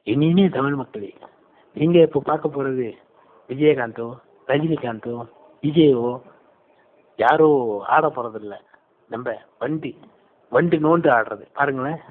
இனிமே தமிழ் மக்களே, நீங்க இப்போ பார்க்க போறது விஜயகாந்தோ ரஜினிகாந்தோ விஜயோ யாரோ ஆட போறதில்ல. நம்ம வண்டி வண்டி நோண்டு ஆடுறது பாருங்களேன்.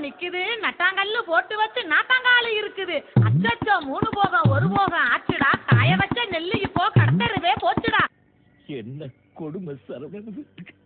நிக்குது நட்டாங்கல்லு போட்டு வச்சு நாட்டாங்கால இருக்குது. அச்சச்சோ 3 போகம் 1 போகம் ஆச்சுடா. காய வச்ச நெல்லு இப்போ கடத்தருவே போச்சுடா. என்ன கொடுமை சரவணன்.